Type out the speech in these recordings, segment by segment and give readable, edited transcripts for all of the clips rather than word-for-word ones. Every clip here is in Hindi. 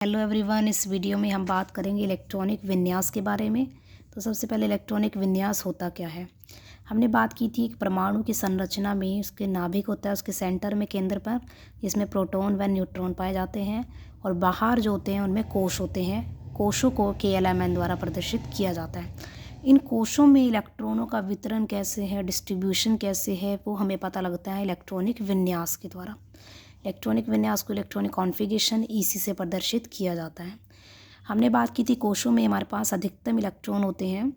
हेलो एवरीवन, इस वीडियो में हम बात करेंगे इलेक्ट्रॉनिक विन्यास के बारे में। तो सबसे पहले इलेक्ट्रॉनिक विन्यास होता क्या है। हमने बात की थी कि परमाणु की संरचना में उसके नाभिक होता है, उसके सेंटर में केंद्र पर, जिसमें प्रोटॉन व न्यूट्रॉन पाए जाते हैं, और बाहर जो होते हैं उनमें कोश होते हैं। कोशों को KLMN द्वारा प्रदर्शित किया जाता है। इन कोशों में इलेक्ट्रॉनों का वितरण कैसे है, डिस्ट्रीब्यूशन कैसे है, वो हमें पता लगता है इलेक्ट्रॉनिक विन्यास के द्वारा। इलेक्ट्रॉनिक विन्यास को इलेक्ट्रॉनिक कॉन्फ़िगरेशन EC से प्रदर्शित किया जाता है। हमने बात की थी कोशों में हमारे पास अधिकतम इलेक्ट्रॉन होते हैं,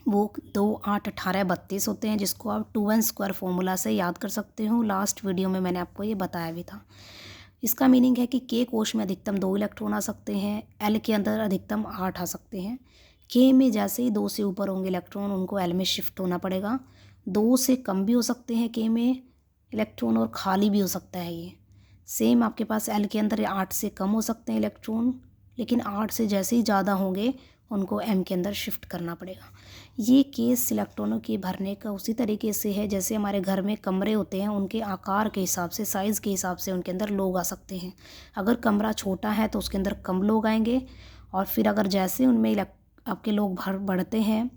वो 2, 8, 18, 32 होते हैं, जिसको आप 2n² फॉर्मूला से याद कर सकते हो। लास्ट वीडियो में मैंने आपको ये बताया भी था। इसका मीनिंग है कि K कोश में अधिकतम 2 इलेक्ट्रॉन आ सकते हैं, L के अंदर अधिकतम 8 आ सकते हैं। K में जैसे ही 2 से ऊपर होंगे इलेक्ट्रॉन, उनको L में शिफ्ट होना पड़ेगा। 2 से कम भी हो सकते हैं K में इलेक्ट्रॉन, और खाली भी हो सकता है ये। सेम आपके पास L के अंदर 8 से कम हो सकते हैं इलेक्ट्रॉन, लेकिन 8 से जैसे ही ज़्यादा होंगे उनको M के अंदर शिफ्ट करना पड़ेगा। ये केस इलेक्ट्रॉनों के भरने का उसी तरीके से है जैसे हमारे घर में कमरे होते हैं, उनके आकार के हिसाब से, साइज़ के हिसाब से उनके अंदर लोग आ सकते हैं। अगर कमरा छोटा है तो उसके अंदर कम लोग आएंगे, और फिर अगर जैसे उनमें आपके लोग बढ़ते हैं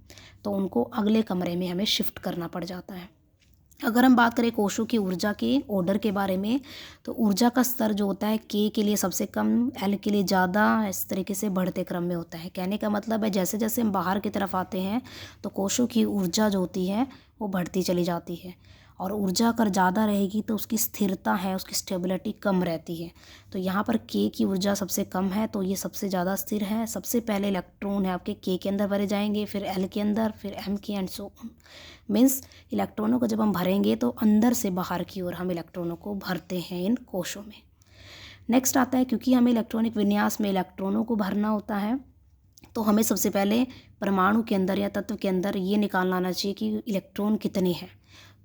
तो उनको अगले कमरे में हमें शिफ्ट करना पड़ जाता है। अगर हम बात करें कोशों की ऊर्जा के ऑर्डर के बारे में, तो ऊर्जा का स्तर जो होता है K के लिए सबसे कम, L के लिए ज़्यादा, इस तरीके से बढ़ते क्रम में होता है। कहने का मतलब है जैसे जैसे हम बाहर की तरफ आते हैं तो कोशों की ऊर्जा जो होती है वो बढ़ती चली जाती है, और ऊर्जा अगर ज़्यादा रहेगी तो उसकी स्थिरता है, उसकी स्टेबिलिटी कम रहती है। तो यहाँ पर K की ऊर्जा सबसे कम है, तो ये सबसे ज़्यादा स्थिर है। सबसे पहले इलेक्ट्रॉन है आपके K के अंदर भरे जाएंगे, फिर L के अंदर, फिर M के, एंड सो मीन्स इलेक्ट्रॉनों को जब हम भरेंगे तो अंदर से बाहर की ओर हम इलेक्ट्रॉनों को भरते हैं इन कोशों में। नेक्स्ट आता है, क्योंकि हमें इलेक्ट्रॉनिक विन्यास में इलेक्ट्रॉनों को भरना होता है, तो हमें सबसे पहले परमाणु के अंदर या तत्व के अंदर ये निकालना आना चाहिए कि इलेक्ट्रॉन कितने हैं।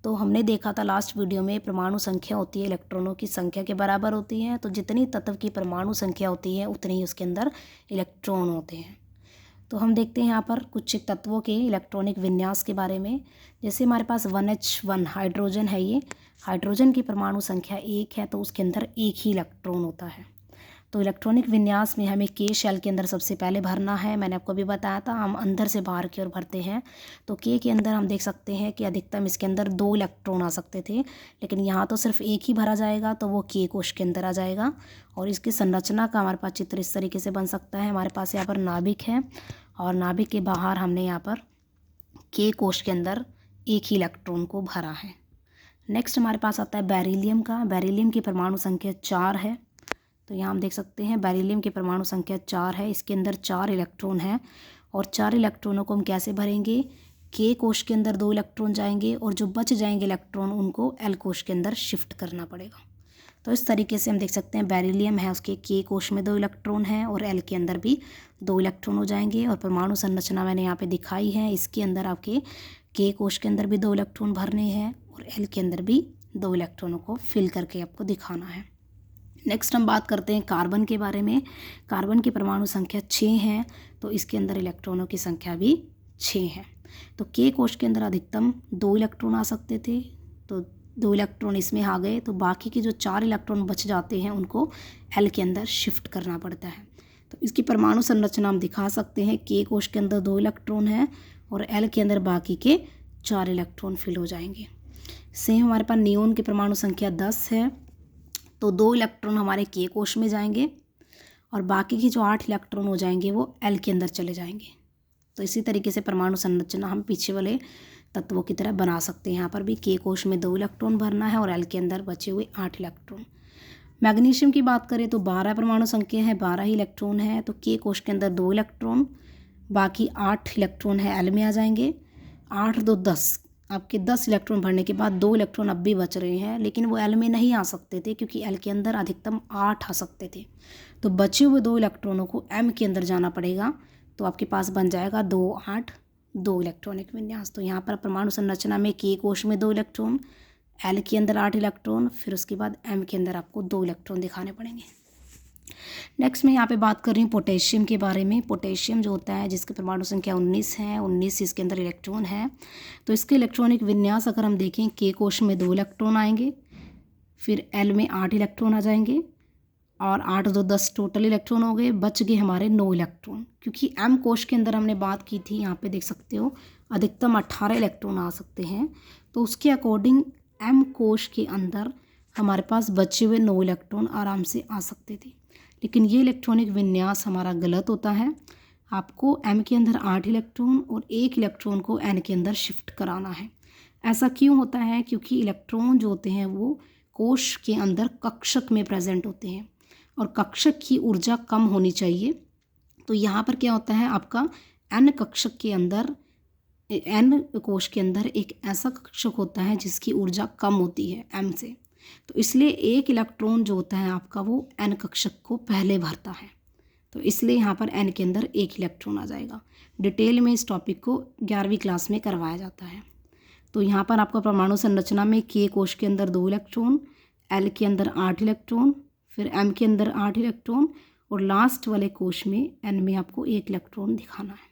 तो हमने देखा था लास्ट वीडियो में, परमाणु संख्या होती है इलेक्ट्रॉनों की संख्या के बराबर होती है। तो जितनी तत्व की परमाणु संख्या होती है उतने ही उसके अंदर इलेक्ट्रॉन होते हैं। तो हम देखते हैं यहाँ पर कुछ तत्वों के इलेक्ट्रॉनिक विन्यास के बारे में। जैसे हमारे पास 1H1 हाइड्रोजन है, ये हाइड्रोजन की परमाणु संख्या 1 है, तो उसके अंदर एक ही इलेक्ट्रॉन होता है। तो इलेक्ट्रॉनिक विन्यास में हमें K शेल के अंदर सबसे पहले भरना है। मैंने आपको भी बताया था, हम अंदर से बाहर की ओर भरते हैं। तो K के अंदर हम देख सकते हैं कि अधिकतम इसके अंदर 2 इलेक्ट्रॉन आ सकते थे, लेकिन यहाँ तो सिर्फ एक ही भरा जाएगा, तो वो K कोश के अंदर आ जाएगा। और इसकी संरचना का हमारे पास चित्र इस तरीके से बन सकता है। हमारे पास यहाँ पर नाभिक है, और नाभिक के बाहर हमने यहाँ पर K कोश के अंदर एक ही इलेक्ट्रॉन को भरा है। नेक्स्ट हमारे पास आता है बेरिलियम का। बेरिलियम की परमाणु संख्या 4 है। तो यहाँ हम देख सकते हैं बेरिलियम की परमाणु संख्या 4 है, इसके अंदर 4 इलेक्ट्रॉन हैं, और 4 इलेक्ट्रॉनों को हम कैसे भरेंगे, K कोश के अंदर 2 इलेक्ट्रॉन जाएंगे, और जो बच जाएंगे इलेक्ट्रॉन उनको L कोश के अंदर शिफ्ट करना पड़ेगा। तो इस तरीके से हम देख सकते हैं बेरिलियम है, उसके K कोश में 2 इलेक्ट्रॉन हैं, और L के अंदर भी 2 इलेक्ट्रॉन हो जाएंगे। और परमाणु संरचना मैंने यहाँ पे दिखाई है, इसके अंदर आपके K कोश के अंदर भी 2 इलेक्ट्रॉन भरने हैं, और L के अंदर भी 2 इलेक्ट्रॉनों को फिल करके आपको दिखाना है। नेक्स्ट हम बात करते हैं कार्बन के बारे में। कार्बन की परमाणु संख्या 6 है, तो इसके अंदर इलेक्ट्रॉनों की संख्या भी 6 है। तो K कोश के अंदर अधिकतम 2 इलेक्ट्रॉन आ सकते थे, तो 2 इलेक्ट्रॉन इसमें आ गए, तो बाकी के जो 4 इलेक्ट्रॉन बच जाते हैं उनको L के अंदर शिफ्ट करना पड़ता है। तो इसकी परमाणु संरचना हम दिखा सकते हैं, K कोश के अंदर 2 इलेक्ट्रॉन है, और L के अंदर बाकी के 4 इलेक्ट्रॉन फिल हो जाएंगे। सेम हमारे पास नियोन की परमाणु संख्या 10 है, तो 2 इलेक्ट्रॉन हमारे K कोश में जाएंगे, और बाकी की जो 8 इलेक्ट्रॉन हो जाएंगे वो L के अंदर चले जाएंगे। तो इसी तरीके से परमाणु संरचना हम पीछे वाले तत्वों की तरह बना सकते हैं। यहाँ पर भी K कोश में 2 इलेक्ट्रॉन भरना है, और L के अंदर बचे हुए 8 इलेक्ट्रॉन। मैग्नीशियम की बात करें तो 12 परमाणु संख्या है, 12 ही इलेक्ट्रॉन है, तो K कोश के अंदर 2 इलेक्ट्रॉन, बाकी 8 इलेक्ट्रॉन है L में आ जाएंगे। 8 2 10, आपके 10 इलेक्ट्रॉन भरने के बाद 2 इलेक्ट्रॉन अब भी बच रहे हैं, लेकिन वो L में नहीं आ सकते थे, क्योंकि L के अंदर अधिकतम 8 आ सकते थे। तो बचे हुए 2 इलेक्ट्रॉनों को M के अंदर जाना पड़ेगा, तो आपके पास बन जाएगा 2 8 2 इलेक्ट्रॉनिक विन्यास। तो यहाँ पर परमाणु संरचना में K कोश में 2 इलेक्ट्रॉन, L के अंदर 8 इलेक्ट्रॉन, फिर उसके बाद M के अंदर आपको 2 इलेक्ट्रॉन दिखाने पड़ेंगे। नेक्स्ट मैं यहाँ पे बात कर रही हूँ पोटेशियम के बारे में। पोटेशियम जो होता है, जिसकी परमाणु संख्या 19 है, 19 इसके अंदर इलेक्ट्रॉन है। तो इसके इलेक्ट्रॉनिक विन्यास अगर हम देखें, K कोश में 2 इलेक्ट्रॉन आएंगे, फिर L में 8 इलेक्ट्रॉन आ जाएंगे, और 8 2 10 टोटल इलेक्ट्रॉन हो गए, बच गए हमारे 9 इलेक्ट्रॉन। क्योंकि एम कोश के अंदर हमने बात की थी, यहाँ पे देख सकते हो अधिकतम 18 इलेक्ट्रॉन आ सकते हैं, तो उसके अकॉर्डिंग एम कोश के अंदर हमारे पास बचे हुए 9 इलेक्ट्रॉन आराम से आ सकते थे। लेकिन ये इलेक्ट्रॉनिक विन्यास हमारा गलत होता है। आपको एम के अंदर 8 इलेक्ट्रॉन और 1 इलेक्ट्रॉन को एन के अंदर शिफ्ट कराना है। ऐसा क्यों होता है? क्योंकि इलेक्ट्रॉन जो होते हैं वो कोश के अंदर कक्षक में प्रेजेंट होते हैं और कक्षक की ऊर्जा कम होनी चाहिए। तो यहाँ पर क्या होता है, आपका एन कक्षक के अंदर, एन कोश के अंदर एक ऐसा कक्षक होता है जिसकी ऊर्जा कम होती है एम से, तो इसलिए 1 इलेक्ट्रॉन जो होता है आपका वो एन कक्षक को पहले भरता है। तो इसलिए यहाँ पर एन के अंदर 1 इलेक्ट्रॉन आ जाएगा। डिटेल में इस टॉपिक को 11वीं क्लास में करवाया जाता है। तो यहाँ पर आपका परमाणु संरचना में के कोश के अंदर 2 इलेक्ट्रॉन, एल के अंदर 8 इलेक्ट्रॉन, फिर एम के अंदर 8 इलेक्ट्रॉन और लास्ट वाले कोश में एन में आपको 1 इलेक्ट्रॉन दिखाना है।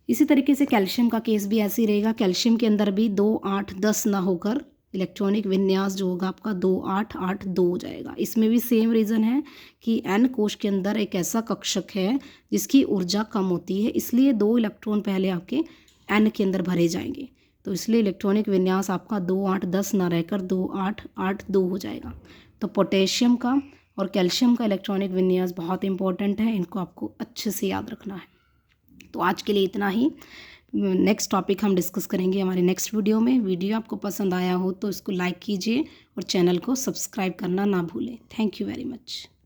इसी तरीके से कैल्शियम का केस भी ऐसे ही रहेगा। कैल्शियम के अंदर भी 2 8 10 ना होकर इलेक्ट्रॉनिक विन्यास जो होगा आपका 2 8 8 2 हो जाएगा। इसमें भी सेम रीज़न है कि एन कोश के अंदर एक ऐसा कक्षक है जिसकी ऊर्जा कम होती है, इसलिए 2 इलेक्ट्रॉन पहले आपके एन के अंदर भरे जाएंगे। तो इसलिए इलेक्ट्रॉनिक विन्यास आपका 2 8 10 ना रहकर 2 8 8 2 हो जाएगा। तो पोटेशियम का और कैल्शियम का इलेक्ट्रॉनिक विन्यास बहुत इंपॉर्टेंट है, इनको आपको अच्छे से याद रखना है। तो आज के लिए इतना ही। नेक्स्ट टॉपिक हम डिस्कस करेंगे हमारे नेक्स्ट वीडियो में। वीडियो आपको पसंद आया हो तो इसको लाइक कीजिए और चैनल को सब्सक्राइब करना ना भूलें। Thank you very much.